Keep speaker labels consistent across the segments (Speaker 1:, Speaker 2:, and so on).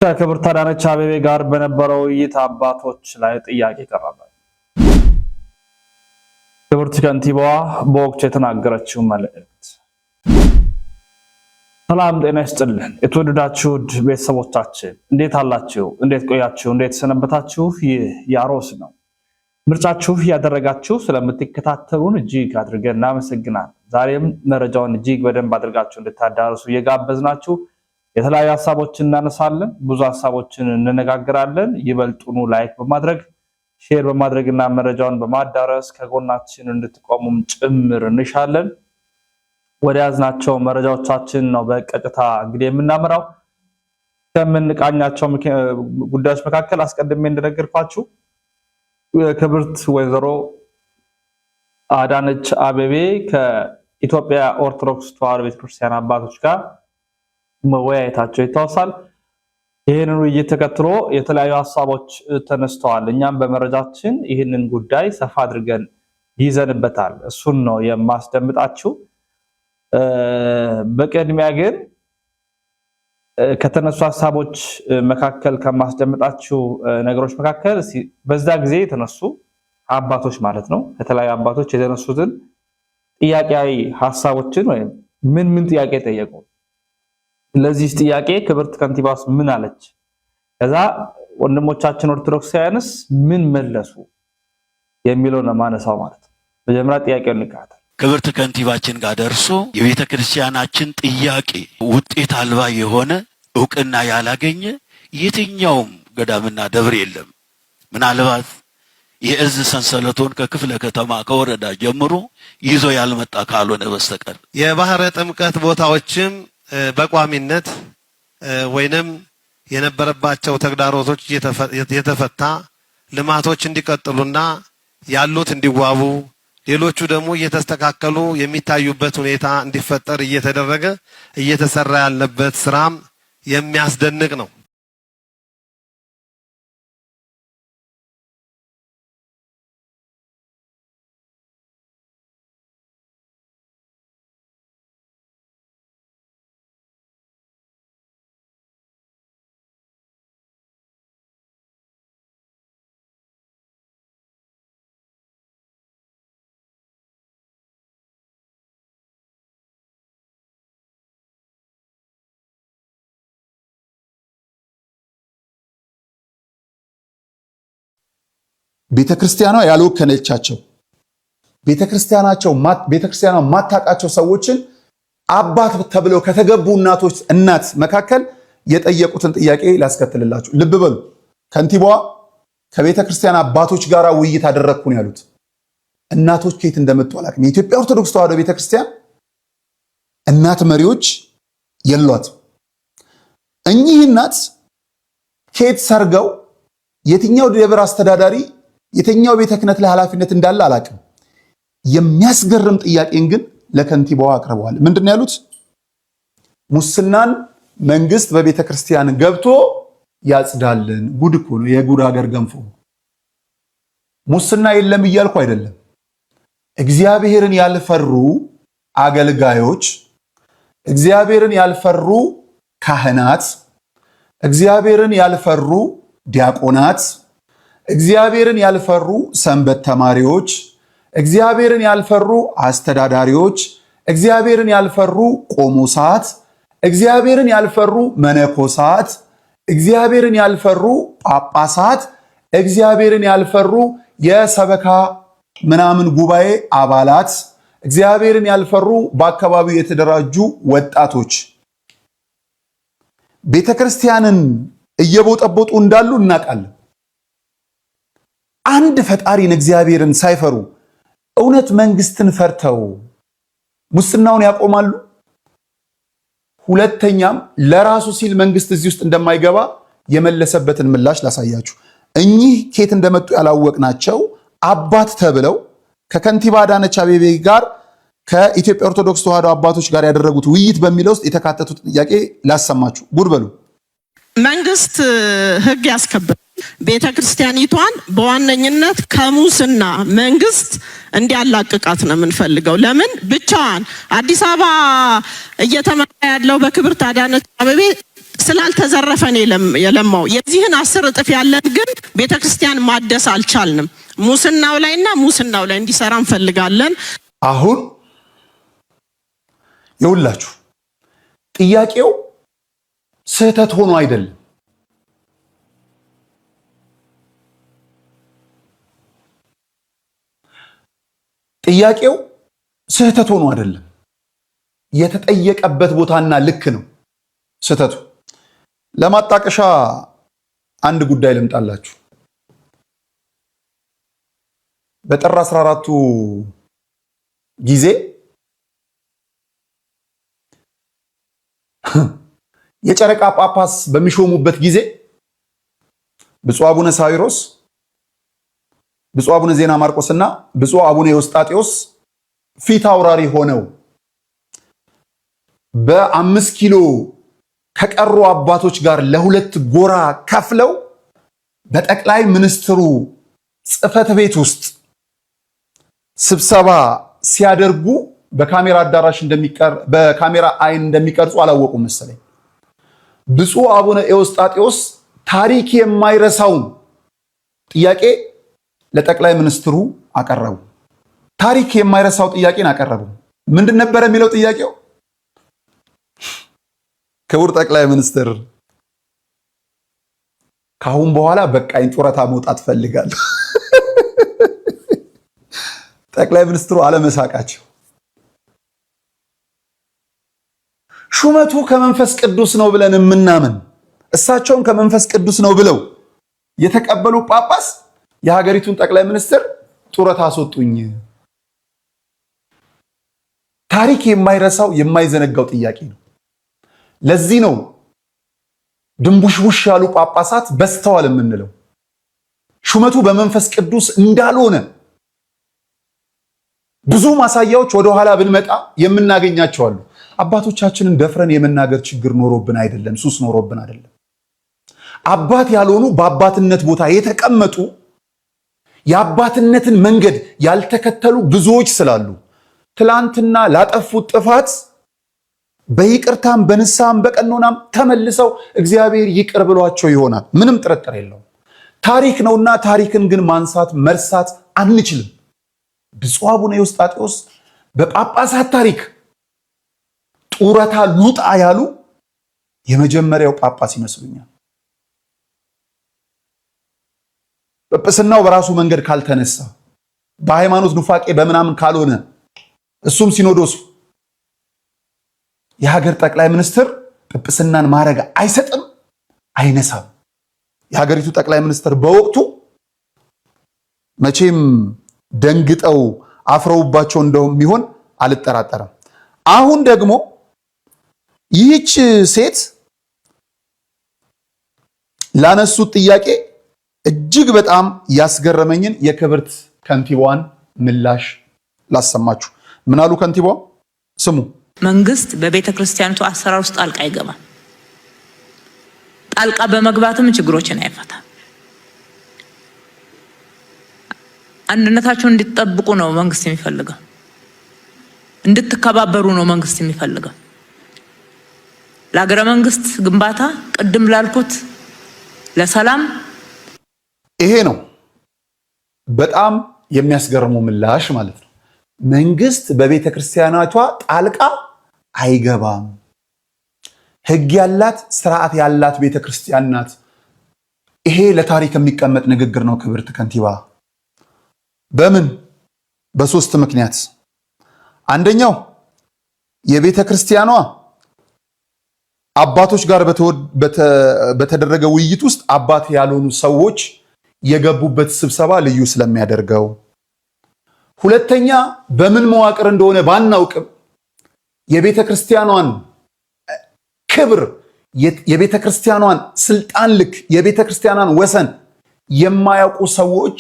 Speaker 1: ከክብርት አዳነች አቤቤ ጋር በነበረው ውይይት አባቶች ላይ ጥያቄ ቀረበ። ክብርት ከንቲባዋ በወቅቱ የተናገረችው መልእክት። ሰላም ጤና ይስጥልን የተወደዳችሁ ቤተሰቦቻችን እንዴት አላችሁ? እንዴት ቆያችሁ? እንዴት ሰነበታችሁ? ይህ ያሮስ ነው። ምርጫችሁ ያደረጋችሁ ስለምትከታተሉን እጅግ አድርገን እናመሰግናለን። ዛሬም መረጃውን እጅግ በደንብ አድርጋችሁ እንድታዳርሱ እየጋበዝናችሁ የተለያዩ ሐሳቦችን እናነሳለን፣ ብዙ ሐሳቦችን እንነጋገራለን። ይበልጡኑ ላይክ በማድረግ ሼር በማድረግና መረጃውን በማዳረስ ከጎናችን እንድትቆሙም ጭምር እንሻለን። ወደ ያዝናቸው መረጃዎቻችን ነው በቀጥታ እንግዲህ የምናመራው። ከምንቃኛቸው ጉዳዮች መካከል አስቀድሜ እንደነገርኳችሁ ክብርት ወይዘሮ አዳነች አቤቤ ከኢትዮጵያ ኦርቶዶክስ ተዋሕዶ ቤተክርስቲያን አባቶች ጋር መወያየታቸው ይታወሳል። ይህንን ውይይት ተከትሎ የተለያዩ ሐሳቦች ተነስተዋል። እኛም በመረጃችን ይህንን ጉዳይ ሰፋ አድርገን ይዘንበታል። እሱን ነው የማስደምጣችሁ። በቅድሚያ ግን ከተነሱ ሐሳቦች መካከል ከማስደምጣችሁ ነገሮች መካከል በዛ ጊዜ የተነሱ አባቶች ማለት ነው ከተለያዩ አባቶች የተነሱትን ጥያቄያዊ ሐሳቦችን ወይም ምን ጥያቄ ጠየቁ፣ ለዚህ ጥያቄ ክብርት ከንቲባስ ምን አለች፣ ከዛ ወንድሞቻችን ኦርቶዶክሳውያንስ ምን መለሱ የሚለው ነው ማነሳው ማለት ነው። መጀመሪያ ጥያቄውን እንካታ
Speaker 2: ክብርት ከንቲባችን ጋር ደርሶ የቤተ ክርስቲያናችን ጥያቄ ውጤት አልባ የሆነ ዕውቅና ያላገኘ የትኛውም ገዳምና ደብር የለም። ምናልባት የእዝ ሰንሰለቶን ከክፍለ ከተማ ከወረዳ ጀምሮ ይዞ ያልመጣ ካልሆነ በስተቀር
Speaker 3: የባህረ ጥምቀት ቦታዎችም በቋሚነት ወይንም የነበረባቸው ተግዳሮቶች የተፈታ ልማቶች እንዲቀጥሉና ያሉት እንዲዋቡ ሌሎቹ ደግሞ እየተስተካከሉ የሚታዩበት ሁኔታ እንዲፈጠር እየተደረገ እየተሰራ ያለበት ስራም የሚያስደንቅ ነው።
Speaker 4: ቤተክርስቲያኗ ያልወከለቻቸው ቤተክርስቲያኗ ማታቃቸው ሰዎችን አባት ተብለው ከተገቡ እናት መካከል የጠየቁትን ጥያቄ ላስከትልላችሁ። ልብ በሉ። ከንቲባዋ ከቤተክርስቲያን አባቶች ጋር ውይይት አደረግኩ ነው ያሉት። እናቶች ከየት እንደመጡ አላውቅም። የኢትዮጵያ ኦርቶዶክስ ተዋሕዶ ቤተክርስቲያን እናት መሪዎች የሏት። እኚህ እናት ከየት ሰርገው የትኛው ደብር አስተዳዳሪ የትኛው ቤተ ክህነት ላይ ኃላፊነት እንዳለ አላውቅም። የሚያስገርም ጥያቄን ግን ለከንቲባዋ አቅርበዋል። ምንድነው ያሉት? ሙስናን መንግስት በቤተ ክርስቲያን ገብቶ ያጽዳልን። ጉድ እኮ ነው፣ የጉድ ሀገር ገንፎ። ሙስና የለም እያልኩ አይደለም። እግዚአብሔርን ያልፈሩ አገልጋዮች፣ እግዚአብሔርን ያልፈሩ ካህናት፣ እግዚአብሔርን ያልፈሩ ዲያቆናት፣ እግዚአብሔርን ያልፈሩ ሰንበት ተማሪዎች፣ እግዚአብሔርን ያልፈሩ አስተዳዳሪዎች፣ እግዚአብሔርን ያልፈሩ ቆሞሳት፣ እግዚአብሔርን ያልፈሩ መነኮሳት፣ እግዚአብሔርን ያልፈሩ ጳጳሳት፣ እግዚአብሔርን ያልፈሩ የሰበካ ምናምን ጉባኤ አባላት፣ እግዚአብሔርን ያልፈሩ በአካባቢው የተደራጁ ወጣቶች ቤተክርስቲያንን እየቦጠቦጡ እንዳሉ እናውቃለን። አንድ ፈጣሪን እግዚአብሔርን ሳይፈሩ እውነት መንግስትን ፈርተው ሙስናውን ያቆማሉ? ሁለተኛም ለራሱ ሲል መንግስት እዚህ ውስጥ እንደማይገባ የመለሰበትን ምላሽ ላሳያችሁ። እኚህ ኬት እንደመጡ ያላወቅናቸው አባት ተብለው ከከንቲባ አዳነች አቤቤ ጋር ከኢትዮጵያ ኦርቶዶክስ ተዋሕዶ አባቶች ጋር ያደረጉት ውይይት በሚለው ውስጥ የተካተቱት ጥያቄ ላሰማችሁ። ጉድ በሉ።
Speaker 5: መንግስት ህግ ያስከብራል። ቤተክርስቲያኒቷን በዋነኝነት ከሙስና መንግስት እንዲያላቅቃት ነው የምንፈልገው። ለምን ብቻዋን አዲስ አበባ እየተመራ ያለው በክብርት አዳነች አቤቤ ስላልተዘረፈን የለማው የዚህን 10 እጥፍ ያለን ግን ቤተክርስቲያን ማደስ አልቻልንም። ሙስናው ላይ እንዲሰራ እንፈልጋለን።
Speaker 4: አሁን ይውላችሁ ጥያቄው ስህተት ሆኖ አይደለም። ጥያቄው ስህተት ሆኖ አይደለም። የተጠየቀበት ቦታና ልክ ነው ስህተቱ። ለማጣቀሻ አንድ ጉዳይ ልምጣላችሁ። በጥር 14ቱ ጊዜ የጨረቃ ጳጳስ በሚሾሙበት ጊዜ ብፁዕ አቡነ ሳዊሮስ፣ ብፁዕ አቡነ ዜና ማርቆስና ብፁዕ አቡነ ኤዎስጣቴዎስ ፊት አውራሪ ሆነው በ5 ኪሎ ከቀሩ አባቶች ጋር ለሁለት ጎራ ከፍለው በጠቅላይ ሚኒስትሩ ጽሕፈት ቤት ውስጥ ስብሰባ ሲያደርጉ በካሜራ አዳራሽ በካሜራ አይን እንደሚቀርጹ አላወቁም መሰለኝ። ብፁዕ አቡነ ኤዎስጣቴዎስ ታሪክ የማይረሳውን ጥያቄ ለጠቅላይ ሚኒስትሩ አቀረቡ። ታሪክ የማይረሳው ጥያቄን አቀረቡ። ምንድን ነበር የሚለው ጥያቄው? ክቡር ጠቅላይ ሚኒስትር፣ ካሁን በኋላ በቃኝ፣ ጡረታ መውጣት ፈልጋለሁ። ጠቅላይ ሚኒስትሩ አለመሳቃቸው። ሹመቱ ከመንፈስ ቅዱስ ነው ብለን የምናምን እሳቸውን ከመንፈስ ቅዱስ ነው ብለው የተቀበሉ ጳጳስ የሀገሪቱን ጠቅላይ ሚኒስትር ጡረታ አስወጡኝ። ታሪክ የማይረሳው የማይዘነጋው ጥያቄ ነው። ለዚህ ነው ድንቡሽቡሽ ያሉ ጳጳሳት በስተዋል የምንለው። ሹመቱ በመንፈስ ቅዱስ እንዳልሆነ ብዙ ማሳያዎች ወደ ኋላ ብንመጣ የምናገኛቸው አሉ። አባቶቻችንን ደፍረን የመናገር ችግር ኖሮብን አይደለም፣ ሱስ ኖሮብን አይደለም። አባት ያልሆኑ በአባትነት ቦታ የተቀመጡ የአባትነትን መንገድ ያልተከተሉ ብዙዎች ስላሉ ትላንትና ላጠፉት ጥፋት በይቅርታም በንስሐም በቀኖናም ተመልሰው እግዚአብሔር ይቅር ብሏቸው ይሆናል። ምንም ጥርጥር የለውም። ታሪክ ነውና ታሪክን ግን ማንሳት መርሳት አንችልም። ብፁዕ አቡነ ኤዎስጣቴዎስ በጳጳሳት ታሪክ ጡረታ ሉጣ ያሉ የመጀመሪያው ጳጳስ ይመስሉኛል። ጵጵስናው በራሱ መንገድ ካልተነሳ በሃይማኖት ኑፋቄ በምናምን ካልሆነ እሱም ሲኖዶሱ የሀገር ጠቅላይ ሚኒስትር ጵጵስናን ማዕረግ አይሰጥም፣ አይነሳም። የሀገሪቱ ጠቅላይ ሚኒስትር በወቅቱ መቼም ደንግጠው አፍረውባቸው እንደሚሆን አልጠራጠርም። አሁን ደግሞ ይህች ሴት ላነሱት ጥያቄ እጅግ በጣም ያስገረመኝን የክብርት ከንቲባዋን ምላሽ ላሰማችሁ። ምን አሉ ከንቲባዋ? ስሙ።
Speaker 6: መንግስት በቤተ ክርስቲያኒቱ አሰራር ውስጥ ጣልቃ አይገባም። ጣልቃ በመግባትም ችግሮችን አይፈታም። አንድነታችሁን እንድትጠብቁ ነው መንግስት የሚፈልገው። እንድትከባበሩ ነው መንግስት የሚፈልገው። ለሀገረ መንግስት ግንባታ ቅድም ላልኩት ለሰላም
Speaker 4: ይሄ ነው በጣም የሚያስገርመው ምላሽ ማለት ነው። መንግስት በቤተ ክርስቲያናቷ ጣልቃ አይገባም። ህግ ያላት ስርዓት ያላት ቤተ ክርስቲያን ናት። ይሄ ለታሪክ የሚቀመጥ ንግግር ነው ክብርት ከንቲባ። በምን? በሶስት ምክንያት። አንደኛው የቤተ ክርስቲያኗ አባቶች ጋር በተደረገ ውይይት ውስጥ አባት ያልሆኑ ሰዎች የገቡበት ስብሰባ ልዩ ስለሚያደርገው። ሁለተኛ በምን መዋቅር እንደሆነ ባናውቅም የቤተ ክርስቲያኗን ክብር፣ የቤተ ክርስቲያኗን ስልጣን ልክ፣ የቤተ ክርስቲያኗን ወሰን የማያውቁ ሰዎች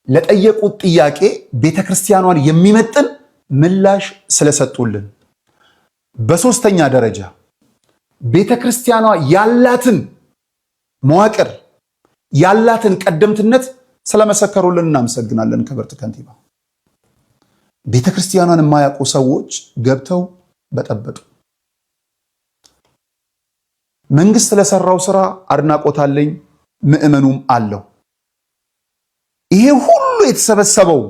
Speaker 4: ለጠየቁት ጥያቄ ቤተ ክርስቲያኗን የሚመጥን ምላሽ ስለሰጡልን። በሶስተኛ ደረጃ ቤተ ክርስቲያኗ ያላትን መዋቅር ያላትን ቀደምትነት ስለመሰከሩልን እናመሰግናለን ክብርት ከንቲባ። ቤተ ክርስቲያኗን የማያውቁ ሰዎች ገብተው በጠበጡ። መንግስት ለሰራው ስራ አድናቆት አለኝ፣ ምዕመኑም አለው። ይሄ ሁሉ የተሰበሰበው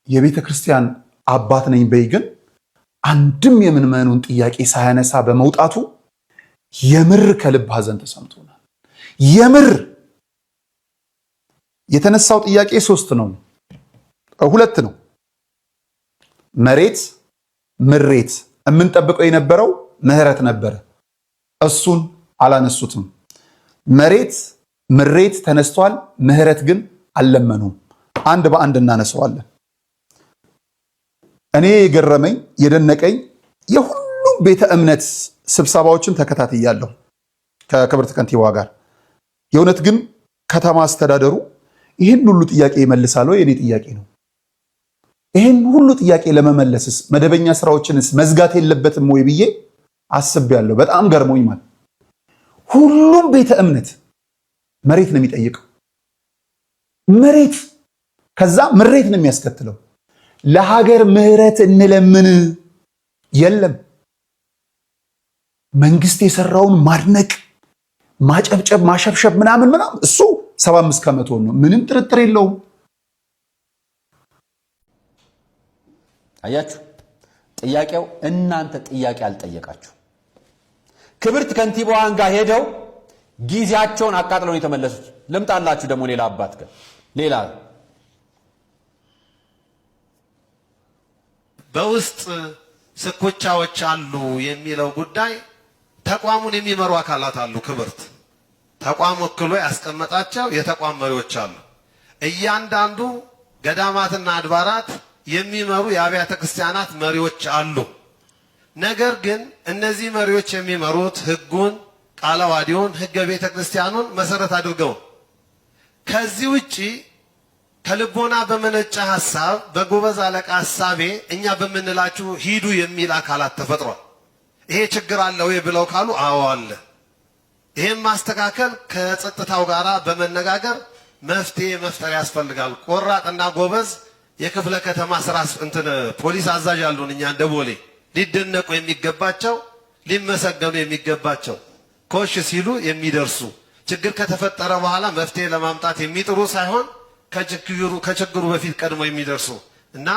Speaker 4: የቤተ ክርስቲያን አባት ነኝ በይ ግን አንድም የምዕመኑን ጥያቄ ሳያነሳ በመውጣቱ የምር ከልብ ሐዘን ተሰምቶናል። የምር የተነሳው ጥያቄ 2 ነው። መሬት ምሬት የምንጠብቀው የነበረው ምህረት ነበረ። እሱን አላነሱትም። መሬት ምሬት ተነስቷል። ምህረት ግን አልለመኑም። አንድ በአንድ እናነሳዋለን። እኔ የገረመኝ የደነቀኝ የሁሉም ቤተ እምነት ስብሰባዎችን ተከታትያለሁ ከክብርት ከንቲባዋ ጋር። የእውነት ግን ከተማ አስተዳደሩ ይህን ሁሉ ጥያቄ ይመልሳል ወይ? የኔ ጥያቄ ነው። ይህን ሁሉ ጥያቄ ለመመለስስ መደበኛ ስራዎችንስ መዝጋት የለበትም ወይ ብዬ አስቤያለሁ። በጣም ገርሞኝ ማለት ሁሉም ቤተ እምነት መሬት ነው የሚጠይቀው። መሬት ከዛ ምሬት ነው የሚያስከትለው። ለሀገር ምህረት እንለምን የለም። መንግስት የሰራውን ማድነቅ፣ ማጨብጨብ፣ ማሸብሸብ ምናምን እሱ 75 ከመቶ ነው። ምንም ጥርጥር የለውም።
Speaker 7: አያችሁ፣ ጥያቄው እናንተ ጥያቄ አልጠየቃችሁ። ክብርት ከንቲባዋን ጋር ሄደው ጊዜያቸውን አቃጥለው ነው የተመለሱት። ልምጣላችሁ ደግሞ ሌላ አባት ጋር ሌላ
Speaker 3: በውስጥ ስኮቻዎች አሉ የሚለው ጉዳይ ተቋሙን የሚመሩ አካላት አሉ። ክብርት ተቋም ወክሎ ያስቀመጣቸው የተቋም መሪዎች አሉ። እያንዳንዱ ገዳማትና አድባራት የሚመሩ የአብያተ ክርስቲያናት መሪዎች አሉ። ነገር ግን እነዚህ መሪዎች የሚመሩት ሕጉን፣ ቃለ ዓዋዲውን፣ ሕገ ቤተ ክርስቲያኑን መሰረት አድርገው ከዚህ ውጪ ከልቦና በመነጨ ሐሳብ በጎበዝ አለቃ ሐሳቤ እኛ በምንላችሁ ሂዱ የሚል አካላት ተፈጥሯል። ይሄ ችግር አለ ወይ ብለው ካሉ አዎ አለ። ይሄን ማስተካከል ከጸጥታው ጋራ በመነጋገር መፍትሄ መፍጠር ያስፈልጋል። ቆራጥና ጎበዝ የክፍለ ከተማ ስራ ፖሊስ አዛዥ አሉን። እኛ እንደ ቦሌ ሊደነቁ የሚገባቸው ሊመሰገኑ የሚገባቸው ኮሽ ሲሉ የሚደርሱ ችግር ከተፈጠረ በኋላ መፍትሄ ለማምጣት የሚጥሩ ሳይሆን ከችግሩ በፊት ቀድሞ የሚደርሱ እና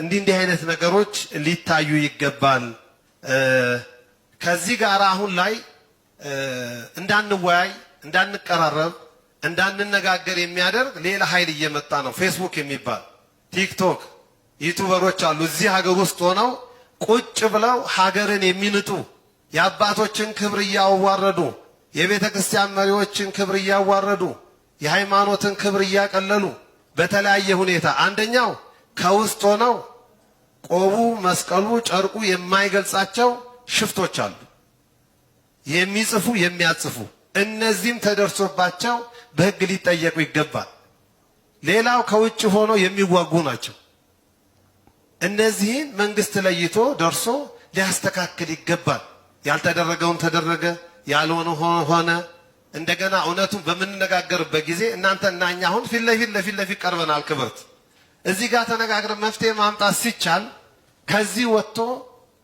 Speaker 3: እንዲህ አይነት ነገሮች ሊታዩ ይገባል። ከዚህ ጋር አሁን ላይ እንዳንወያይ፣ እንዳንቀራረብ፣ እንዳንነጋገር የሚያደርግ ሌላ ኃይል እየመጣ ነው። ፌስቡክ የሚባል ቲክቶክ ዩቲዩበሮች አሉ። እዚህ ሀገር ውስጥ ሆነው ቁጭ ብለው ሀገርን የሚንጡ የአባቶችን ክብር እያዋረዱ የቤተ ክርስቲያን መሪዎችን ክብር እያዋረዱ የሃይማኖትን ክብር እያቀለሉ በተለያየ ሁኔታ አንደኛው ከውስጥ ሆነው ቆቡ፣ መስቀሉ፣ ጨርቁ የማይገልጻቸው ሽፍቶች አሉ። የሚጽፉ የሚያጽፉ እነዚህም ተደርሶባቸው በሕግ ሊጠየቁ ይገባል። ሌላው ከውጭ ሆኖ የሚዋጉ ናቸው። እነዚህን መንግስት ለይቶ ደርሶ ሊያስተካክል ይገባል። ያልተደረገውን ተደረገ፣ ያልሆነ ሆነ። እንደገና እውነቱን በምንነጋገርበት ጊዜ እናንተና እኛ አሁን ፊት ለፊት ቀርበናል። ክብርት እዚህ ጋር ተነጋግረን መፍትሄ ማምጣት ሲቻል ከዚህ ወጥቶ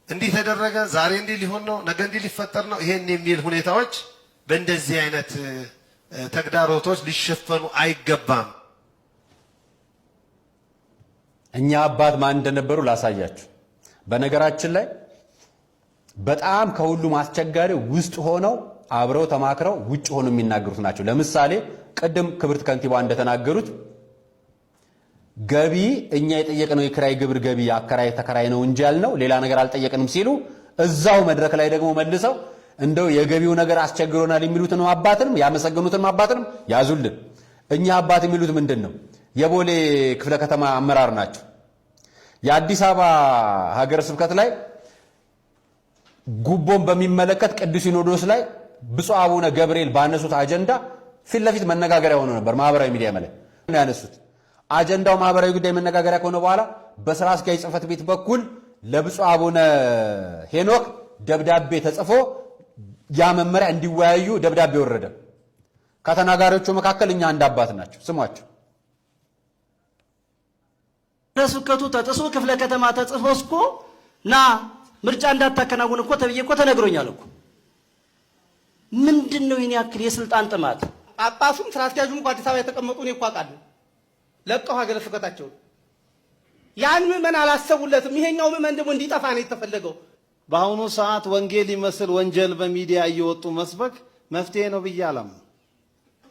Speaker 3: እንዲህ ተደረገ፣ ዛሬ እንዲህ ሊሆን ነው፣ ነገ እንዲህ ሊፈጠር ነው፣ ይሄን የሚል ሁኔታዎች በእንደዚህ አይነት ተግዳሮቶች ሊሸፈኑ አይገባም።
Speaker 7: እኛ አባት ማን እንደነበሩ ላሳያችሁ። በነገራችን ላይ በጣም ከሁሉም አስቸጋሪ ውስጥ ሆነው አብረው ተማክረው ውጭ ሆነው የሚናገሩት ናቸው። ለምሳሌ ቅድም ክብርት ከንቲባ እንደተናገሩት ገቢ እኛ የጠየቅነው የክራይ ግብር ገቢ አከራይ ተከራይ ነው እንጂ ያልነው ሌላ ነገር አልጠየቅንም ሲሉ እዛው መድረክ ላይ ደግሞ መልሰው እንደው የገቢው ነገር አስቸግሮናል የሚሉትን አባትንም ያመሰገኑትን አባትንም ያዙልን። እኛ አባት የሚሉት ምንድነው? የቦሌ ክፍለ ከተማ አመራር ናቸው። የአዲስ አበባ ሀገረ ስብከት ላይ ጉቦን በሚመለከት ቅዱስ ሲኖዶስ ላይ ብፁዕ አቡነ ገብርኤል ባነሱት አጀንዳ ፊት ለፊት መነጋገሪያ ሆኖ ነበር። ማህበራዊ ሚዲያ ላይ ያነሱት አጀንዳው ማህበራዊ ጉዳይ መነጋገሪያ ከሆነ በኋላ በስራ አስኪያጅ ጽሕፈት ቤት በኩል ለብፁዕ አቡነ ሄኖክ ደብዳቤ ተጽፎ ያ መመሪያ እንዲወያዩ ደብዳቤ ወረደ። ከተናጋሪዎቹ መካከል እኛ አንድ አባት ናቸው። ስሟቸው
Speaker 8: ስብከቱ ተጥሶ ክፍለ ከተማ ተጽፎ እስኮ ና ምርጫ እንዳታከናውን እኮ ተብዬ እኮ ተነግሮኛል እኮ። ምንድነው የኔ ያክል የስልጣን ጥማት?
Speaker 9: ጳጳሱም ስራ አስኪያጁም እኮ አዲስ አበባ የተቀመጡ ነው እኮ አውቃለሁ። ለቀው ሀገረ ስብከታቸው ያን ምዕመን አላሰቡለትም። ይሄኛው ምዕመን ደግሞ እንዲጠፋ ነው የተፈለገው።
Speaker 3: በአሁኑ ሰዓት ወንጌል ይመስል ወንጀል በሚዲያ እየወጡ መስበክ መፍትሄ ነው ብዬ አላምንም።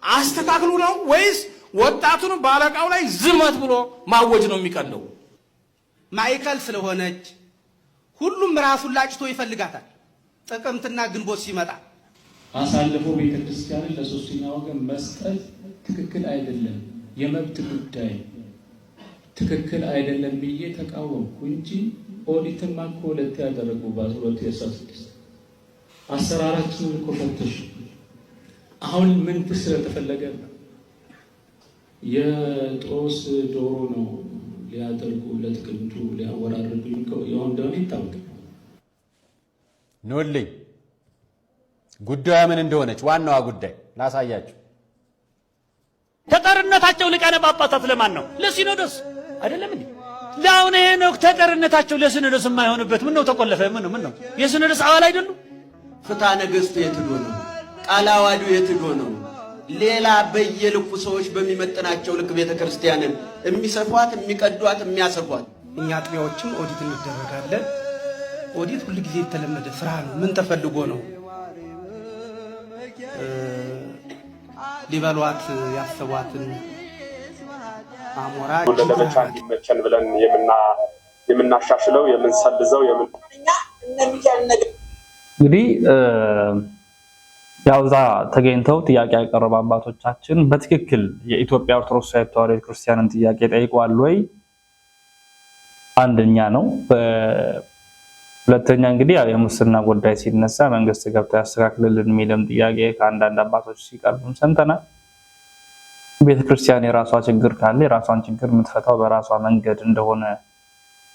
Speaker 9: አስተካክሉ ነው ወይስ ወጣቱን ባለቃው ላይ ዝመት ብሎ ማወጅ ነው የሚቀለው? ማይከል ስለሆነች ሁሉም ራሱን ላጭቶ ይፈልጋታል። ጥቅምትና ግንቦት ሲመጣ
Speaker 10: አሳልፎ ቤተክርስቲያንን ለሶስተኛ ወገን መስጠት ትክክል አይደለም፣ የመብት ጉዳይ ትክክል አይደለም ብዬ ተቃወምኩ እንጂ ኦዲትማ እኮ ሁለት ያደረጉ በ2016 አሰራራችንን እኮ ፈተሽ። አሁን ምን ስለተፈለገ የጦስ ዶሮ ነው ሊያደርጉ ለጥቅምቱ ሊያወራርዱ ይሆን እንደሆነ ይታወቃል።
Speaker 7: ኖልኝ ጉዳዩ ምን እንደሆነች ዋናዋ ጉዳይ ላሳያችሁ።
Speaker 8: ተጠርነታቸው ሊቃነ ጳጳሳት ለማን ነው? ለሲኖዶስ አይደለም እንዴ? ለአሁን ይሄ ነው ተጠርነታቸው ለሲኖዶስ የማይሆንበት ምን ነው? ተቆለፈ ምን ነው? የሲኖዶስ አባል አይደሉም? ፍትሐ ነገሥቱ የት ሄዶ ነው? ቃለ ዓዋዲው የት ሄዶ ነው? ሌላ በየልኩ ሰዎች በሚመጥናቸው ልክ ቤተክርስቲያንን የሚሰፏት የሚቀዷት የሚያሰፏት።
Speaker 9: እኛ አጥቢያዎችም ኦዲት እንደረጋለን። ኦዲት ሁሉ ጊዜ የተለመደ ስራ ነው። ምን ተፈልጎ ነው? ሊበሏት ያሰቧትን አሞራ
Speaker 11: ለዘመቻ እንዲመቸን ብለን የምናሻሽለው የምንሰልዘው
Speaker 1: እንግዲህ ያው እዛ ተገኝተው ጥያቄ ያቀረቡ አባቶቻችን በትክክል የኢትዮጵያ ኦርቶዶክስ ተዋሕዶ ቤተክርስቲያንን ጥያቄ ጠይቀዋል ወይ? አንደኛ ነው። ሁለተኛ እንግዲህ ያው የሙስና ጉዳይ ሲነሳ መንግስት ገብቶ ያስተካክልልን የሚልም ጥያቄ ከአንዳንድ አባቶች ሲቀርብም ሰምተናል። ቤተክርስቲያን የራሷ ችግር ካለ የራሷን ችግር የምትፈታው በራሷ መንገድ እንደሆነ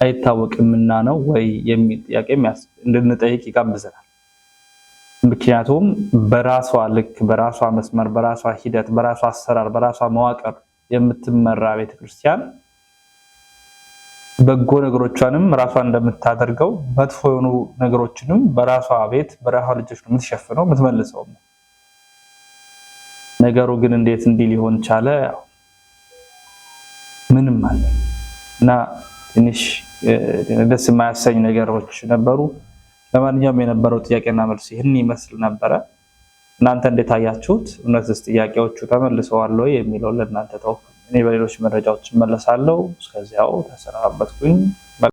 Speaker 1: አይታወቅምና ነው ወይ የሚል ጥያቄ እንድንጠይቅ ይጋብዘናል። ምክንያቱም በራሷ ልክ፣ በራሷ መስመር፣ በራሷ ሂደት፣ በራሷ አሰራር፣ በራሷ መዋቅር የምትመራ ቤተክርስቲያን በጎ ነገሮቿንም ራሷ እንደምታደርገው መጥፎ የሆኑ ነገሮችንም በራሷ ቤት በራሷ ልጆች ነው የምትሸፍነው የምትመልሰው። ነገሩ ግን እንዴት እንዲህ ሊሆን ቻለ? ምንም አለ እና ትንሽ ደስ የማያሰኝ ነገሮች ነበሩ። ለማንኛውም የነበረው ጥያቄና መልስ ይህን ይመስል ነበረ። እናንተ እንዴት አያችሁት? እነዚህ ጥያቄዎቹ ተመልሰዋል ወይ የሚለው ለእናንተ ተው። እኔ በሌሎች መረጃዎች እመለሳለሁ። እስከዚያው ተሰናበትኩኝ።